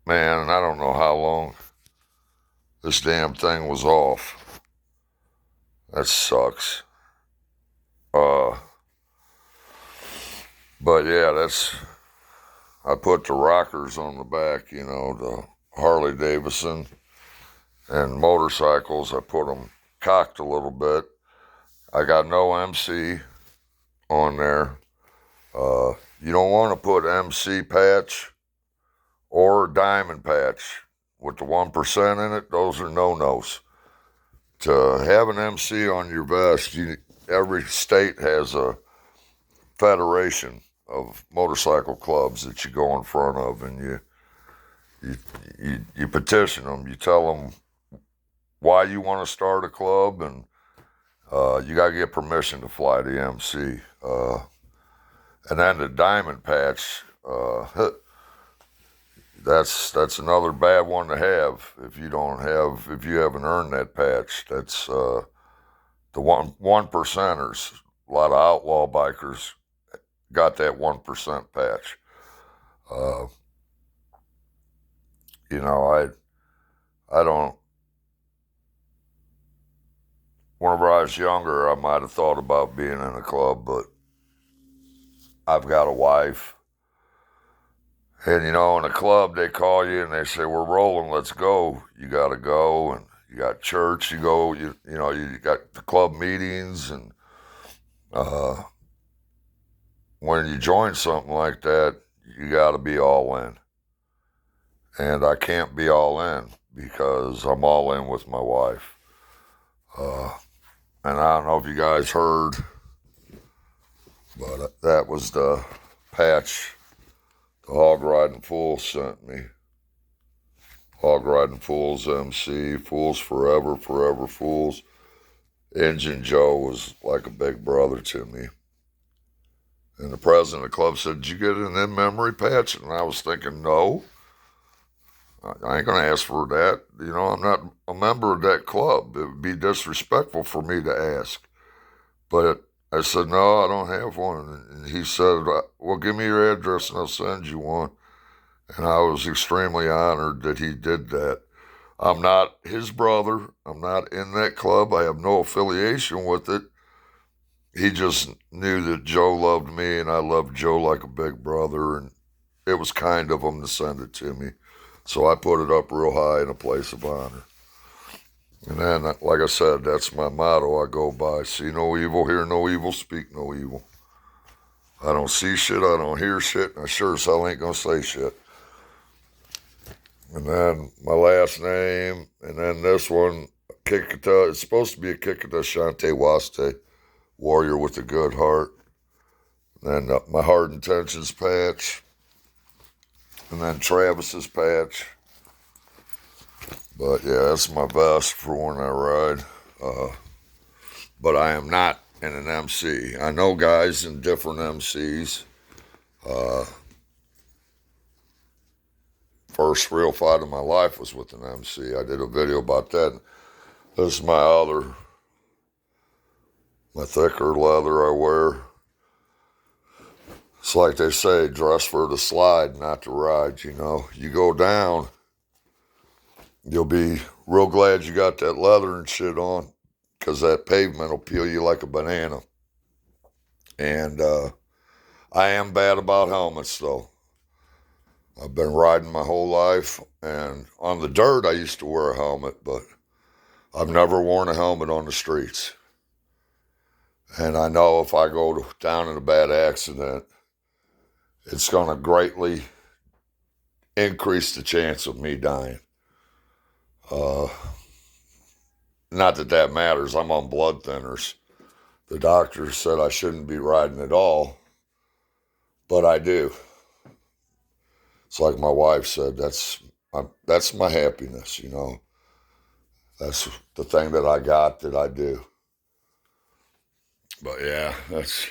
Man, I don't know how long this damn thing was off. That sucks. Uh, but yeah, I put the rockers on the back, the Harley Davidson and motorcycles. I put them cocked a little bit. I got no MC on there. You don't want to put MC patch or diamond patch with the 1% in it. Those are no-nos. To have an MC on your vest, every state has a federation of motorcycle clubs that you go in front of, and you petition them. You tell them why you want to start a club, and you got to get permission to fly the MC. And then the diamond patch, that's another bad one to have if you haven't earned that patch. That's the one percenters. A lot of outlaw bikers got that 1% patch. Uh, you know, I don't. Whenever I was younger, I might have thought about being in a club, but I've got a wife. And in a club, they call you and they say, "We're rolling, let's go." You got to go, and you got church, you go, you got the club meetings, and uh, when you join something like that, you got to be all in. And I can't be all in because I'm all in with my wife. Uh, and I don't know if you guys heard, but that was the patch the Hog Riding Fools sent me. Hog Riding Fools MC, Fools Forever, Forever Fools. Engine Joe was like a big brother to me. And the president of the club said, "Did you get an in-memory patch?" And I was thinking, no, I ain't going to ask for that. I'm not a member of that club. It would be disrespectful for me to ask. But I said, "No, I don't have one." And he said, "Well, give me your address and I'll send you one." And I was extremely honored that he did that. I'm not his brother. I'm not in that club. I have no affiliation with it. He just knew that Joe loved me and I loved Joe like a big brother. And it was kind of him to send it to me. So I put it up real high in a place of honor. And then, like I said, that's my motto I go by. See no evil, hear no evil, speak no evil. I don't see shit, I don't hear shit, and I sure as hell ain't gonna say shit. And then my last name, and then this one, Kikita. It's supposed to be a Kikita Shante Waste, warrior with a good heart. And then my Heart Intentions patch. And then Travis's patch. But yeah, that's my vest for when I ride. But I am not in an MC. I know guys in different MCs. Uh, First real fight of my life was with an MC. I did a video about that. This is my thicker leather I wear. It's like they say, dress for the slide, not the ride. You go down, you'll be real glad you got that leather and shit on, because that pavement will peel you like a banana. And I am bad about helmets, though. I've been riding my whole life, and on the dirt I used to wear a helmet, but I've never worn a helmet on the streets. And I know if I go down in a bad accident, it's going to greatly increase the chance of me dying. Uh, Not that that matters. I'm on blood thinners. The doctor said I shouldn't be riding at all, but I do. It's like my wife said, that's my happiness. That's the thing that I got that I do. But yeah, that's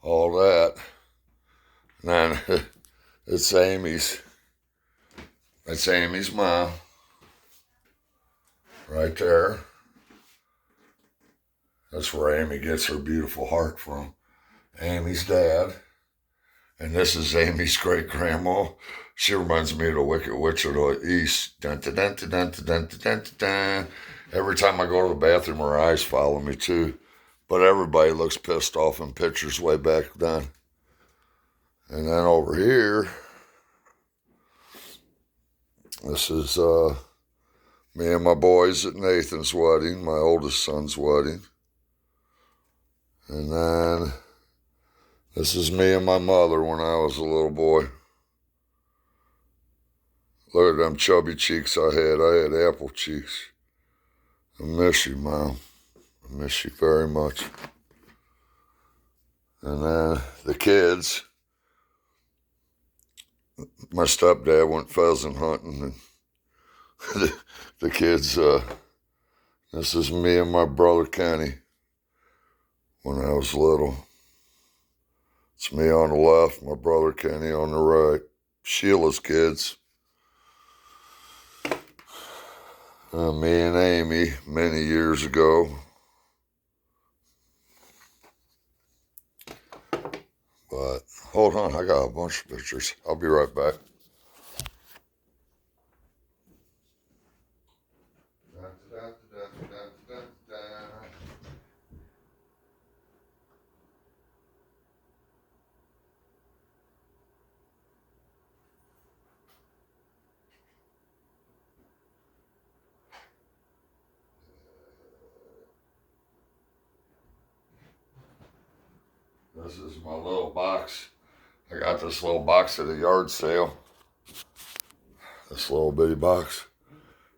all that. And then it's Amy's. That's Amy's mom. Right there. That's where Amy gets her beautiful heart from. Amy's dad. And this is Amy's great grandma. She reminds me of the Wicked Witch of the East. Dun, dun, dun, dun, dun, dun, dun, dun, dun. Every time I go to the bathroom, her eyes follow me too. But everybody looks pissed off in pictures way back then. And then over here, this is me and my boys at Nathan's wedding, my oldest son's wedding. And then this is me and my mother when I was a little boy. Look at them chubby cheeks I had. I had apple cheeks. I miss you, Mom. I miss you very much. And then the kids, my stepdad went pheasant hunting, and the kids, this is me and my brother Kenny when I was little. It's me on the left, my brother Kenny on the right. Sheila's kids. Me and Amy many years ago. But hold on, I got a bunch of pictures. I'll be right back. This is my little box. I got this little box at a yard sale. This little bitty box.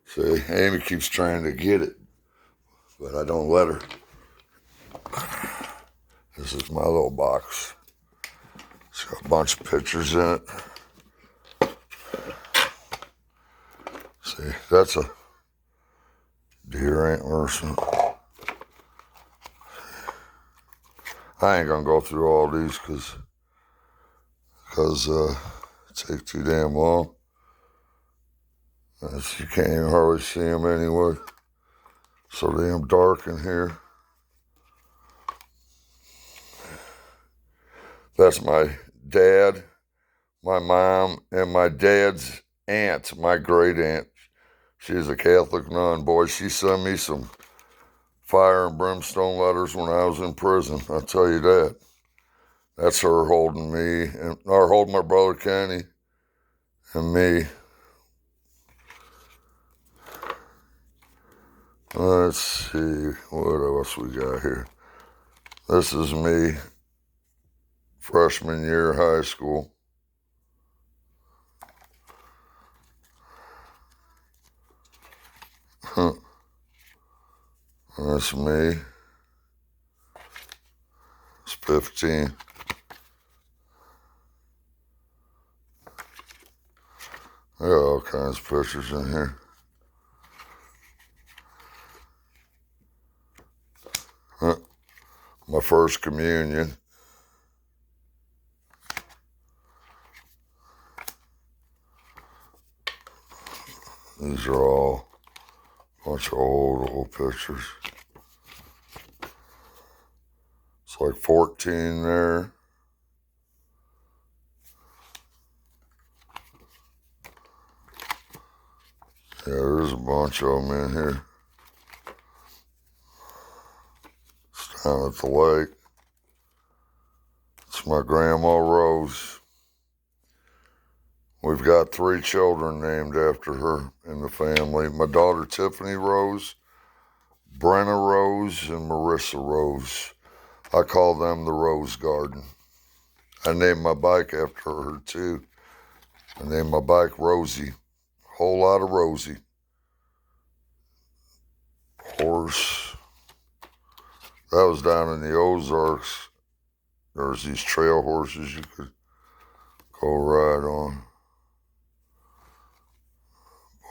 See, Amy keeps trying to get it, but I don't let her. This is my little box. It's got a bunch of pictures in it. See, that's a deer antler. I ain't gonna go through all these because it takes too damn long. You can't even hardly see them anyway. So damn dark in here. That's my dad, my mom, and my dad's aunt, my great aunt. She's a Catholic nun. Boy, she sent me some fire and brimstone letters when I was in prison. I'll tell you that. That's her holding me, or holding my brother Kenny and me. Let's see, what else we got here? This is me, freshman year of high school. That's me. It's 15. I got all kinds of pictures in here. My first communion. These are all a bunch of old pictures. It's like 14 there. Yeah, there's a bunch of them in here. It's down at the lake. It's my Grandma Rose. We've got 3 children named after her in the family. My daughter Tiffany Rose, Brenna Rose, and Marissa Rose. I call them the Rose Garden. I named my bike after her too. I named my bike Rosie. Whole lot of Rosie. Horse. That was down in the Ozarks. There's these trail horses you could go ride on.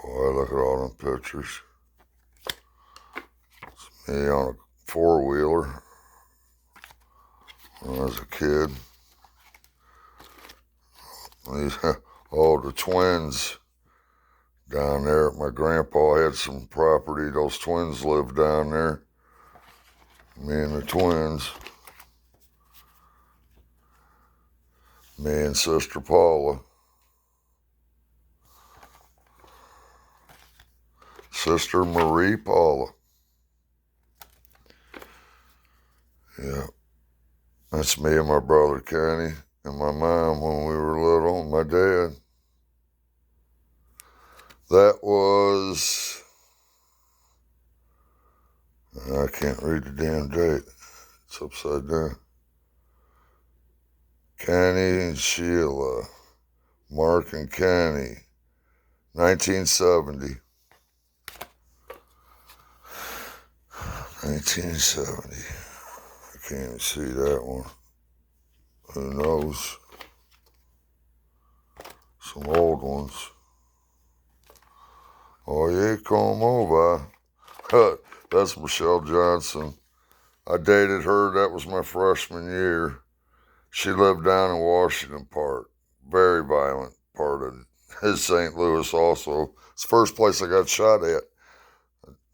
Boy, look at all them pictures. It's me on a 4-wheeler when I was a kid. Oh, the twins down there. My grandpa had some property. Those twins lived down there. Me and the twins. Me and Sister Paula. Sister Marie Paula. Yeah. That's me and my brother Kenny and my mom when we were little, and my dad. That was, I can't read the damn date. It's upside down. Kenny and Sheila. Mark and Kenny. 1970. 1970. I can't even see that one. Who knows? Some old ones. Oye, como va? That's Michelle Johnson. I dated her. That was my freshman year. She lived down in Washington Park. Very violent part of St. Louis also. It's the first place I got shot at.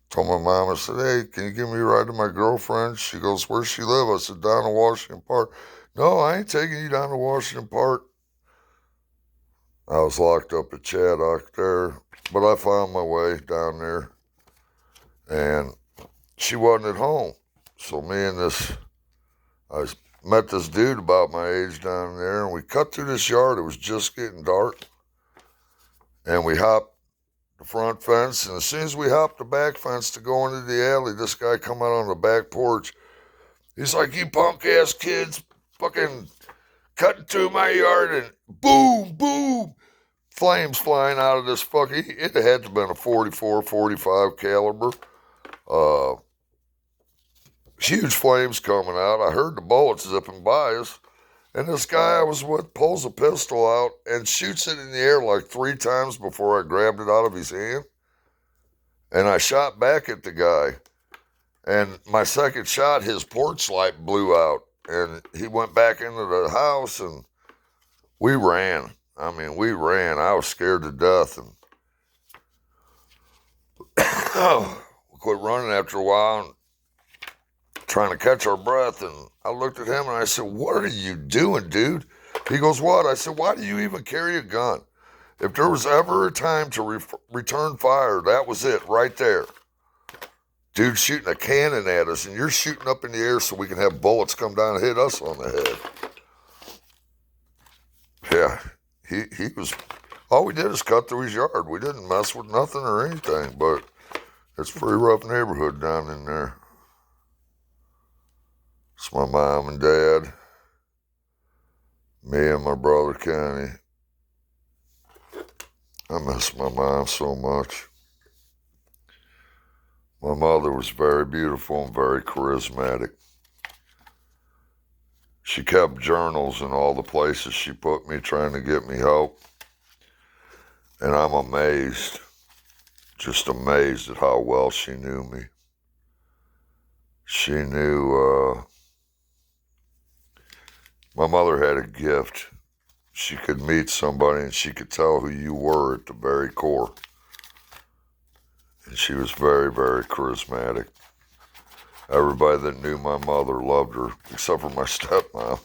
Told my mom, I said, hey, can you give me a ride to my girlfriend? She goes, where's she live? I said, down in Washington Park. No, I ain't taking you down to Washington Park. I was locked up at Chaddock there, but I found my way down there, and she wasn't at home. So me and I met this dude about my age down there, and we cut through this yard. It was just getting dark, and we hopped the front fence, and as soon as we hopped the back fence to go into the alley, this guy come out on the back porch. He's like, you punk-ass kids fucking cutting through my yard, and boom, boom, flames flying out of this fucking, it had to have been a 44, 45 caliber. Huge flames coming out. I heard the bullets zipping by us. And this guy I was with pulls a pistol out and shoots it in the air like 3 times before I grabbed it out of his hand. And I shot back at the guy. And my second shot, his porch light blew out. And he went back into the house, and we ran. I mean, we ran. I was scared to death. And we quit running after a while and trying to catch our breath, and I looked at him and I said, what are you doing, dude? He goes, what? I said, why do you even carry a gun? If there was ever a time to return fire, that was it right there. Dude shooting a cannon at us, and you're shooting up in the air so we can have bullets come down and hit us on the head. Yeah, he was, all we did is cut through his yard. We didn't mess with nothing or anything, but it's a pretty rough neighborhood down in there. It's my mom and dad, me and my brother Kenny. I miss my mom so much. My mother was very beautiful and very charismatic. She kept journals in all the places she put me trying to get me help. And I'm amazed, just amazed at how well she knew me. She knew, my mother had a gift. She could meet somebody and she could tell who you were at the very core. And she was very, very charismatic. Everybody that knew my mother loved her, except for my stepmom.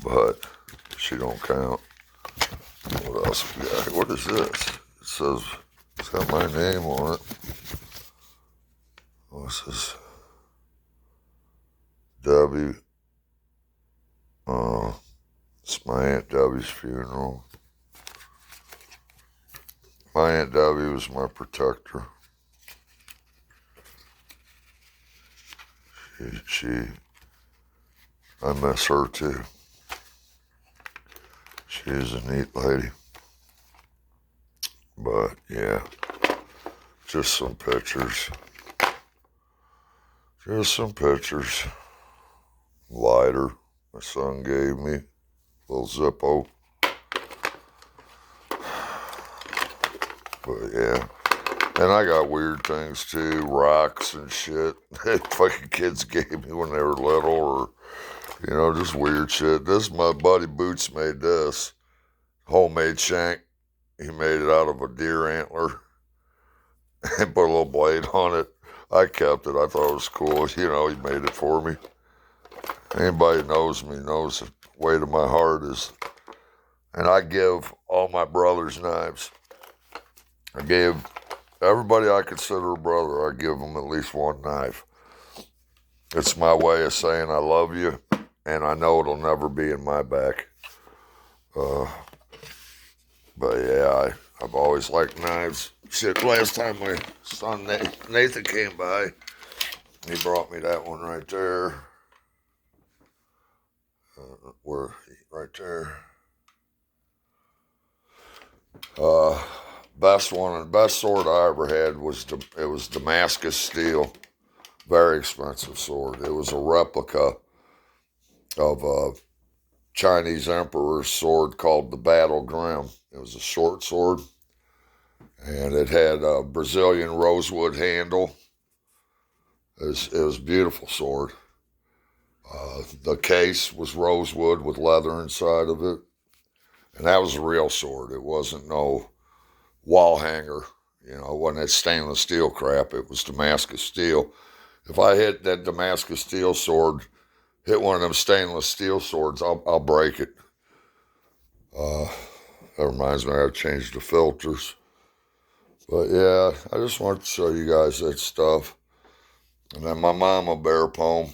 But she don't count. What else we got? What is this? It says, it's got my name on it. What's this? W. It's my Aunt Debbie's funeral. My Aunt Debbie was my protector. I miss her too. She's a neat lady. But yeah, just some pictures. Just some pictures. Lighter my son gave me. Little Zippo. But yeah. And I got weird things too. Rocks and shit. That fucking kids gave me when they were little, or, you know, just weird shit. This, my buddy Boots made this. Homemade shank. He made it out of a deer antler. And put a little blade on it. I kept it. I thought it was cool. You know, he made it for me. Anybody knows me knows the weight of my heart is. And I give all my brothers knives. I gave everybody I consider a brother, I give them at least one knife. It's my way of saying I love you, and I know it'll never be in my back. But yeah, I've always liked knives. Shit, last time my son Nathan came by, he brought me that one right there. Right there. Best one and best sword I ever had was Damascus steel. Very expensive sword. It was a replica of a Chinese emperor's sword called the Battle Grim. It was a short sword, and it had a Brazilian rosewood handle. It was a beautiful sword. The case was rosewood with leather inside of it, and that was a real sword. It wasn't no wall hanger. You know, it wasn't that stainless steel crap. It was Damascus steel. If I hit that Damascus steel sword, hit one of them stainless steel swords, I'll break it. That reminds me, I gotta change the filters. But yeah, I just wanted to show you guys that stuff. And then my Mama Bear poem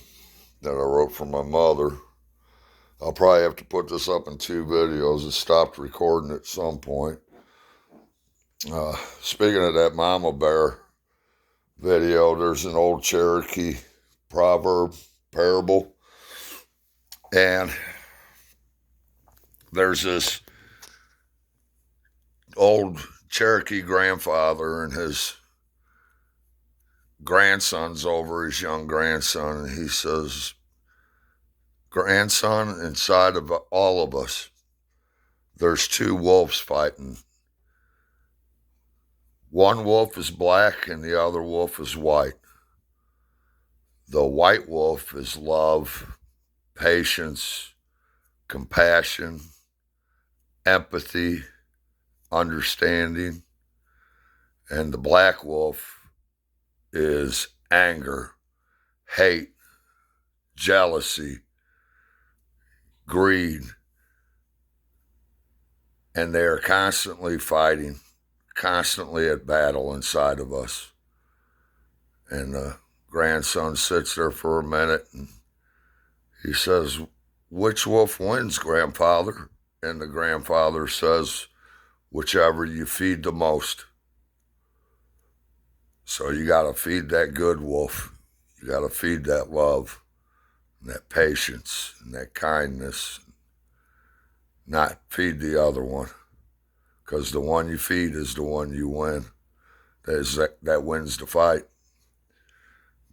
that I wrote for my mother. I'll probably have to put this up in 2 videos. It stopped recording at some point. Speaking of that Mama Bear video, there's an old Cherokee parable, and there's this old Cherokee grandfather and his grandson's over his young grandson, and he says, "Grandson, inside of all of us, there's 2 wolves fighting. One wolf is black and the other wolf is white. The white wolf is love, patience, compassion, empathy, understanding, and the black wolf is anger, hate, jealousy, greed, and they are constantly fighting, constantly at battle inside of us." And the grandson sits there for a minute and he says, "Which wolf wins, grandfather?" And the grandfather says, "Whichever you feed the most." So you got to feed that good wolf. You got to feed that love and that patience and that kindness. Not feed the other one, because the one you feed is the one you win. That wins the fight.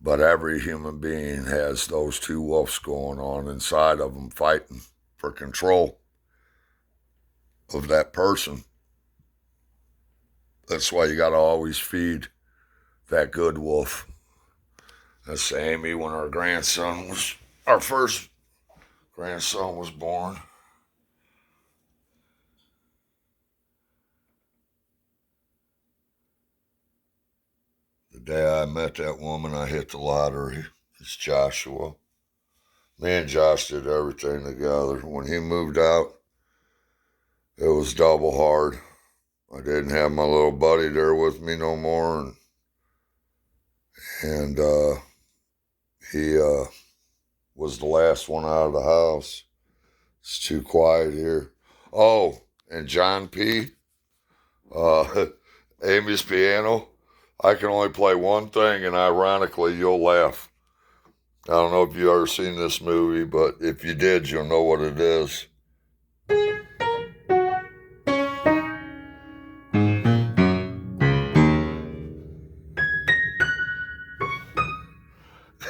But every human being has those 2 wolves going on inside of them, fighting for control of that person. That's why you got to always feed that good wolf. That's Amy when our first grandson was born. The day I met that woman, I hit the lottery. It's Joshua. Me and Josh did everything together. When he moved out, it was double hard. I didn't have my little buddy there with me no more, and he was the last one out of the house. It's too quiet here. Oh, and John P., Amy's piano. I can only play one thing, and ironically, you'll laugh. I don't know if you've ever seen this movie, but if you did, you'll know what it is.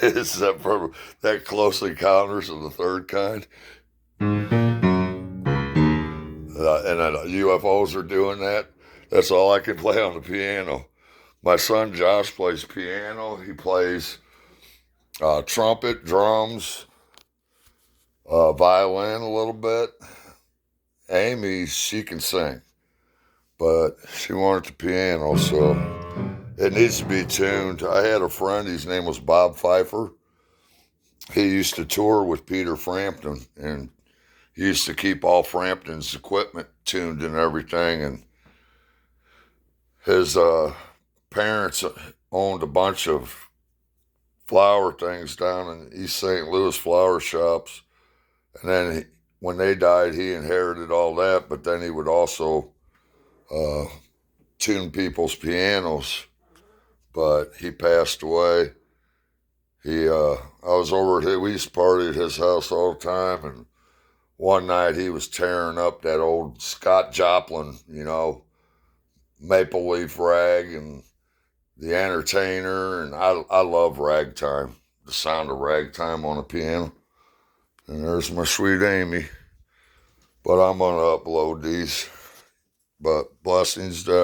It's that Close Encounters of the Third Kind. And UFOs are doing that. That's all I can play on the piano. My son Josh plays piano. He plays trumpet, drums, violin a little bit. Amy, she can sing, but she wanted the piano, so it needs to be tuned. I had a friend, his name was Bob Pfeiffer. He used to tour with Peter Frampton, and he used to keep all Frampton's equipment tuned and everything, and his parents owned a bunch of flower things down in East St. Louis, flower shops. And then when they died, he inherited all that, but then he would also tune people's pianos. But he passed away. I was over at we used to party at his house all the time, and one night he was tearing up that old Scott Joplin, Maple Leaf Rag and The Entertainer, and I love ragtime, the sound of ragtime on the piano. And there's my sweet Amy. But I'm going to upload these. But blessings to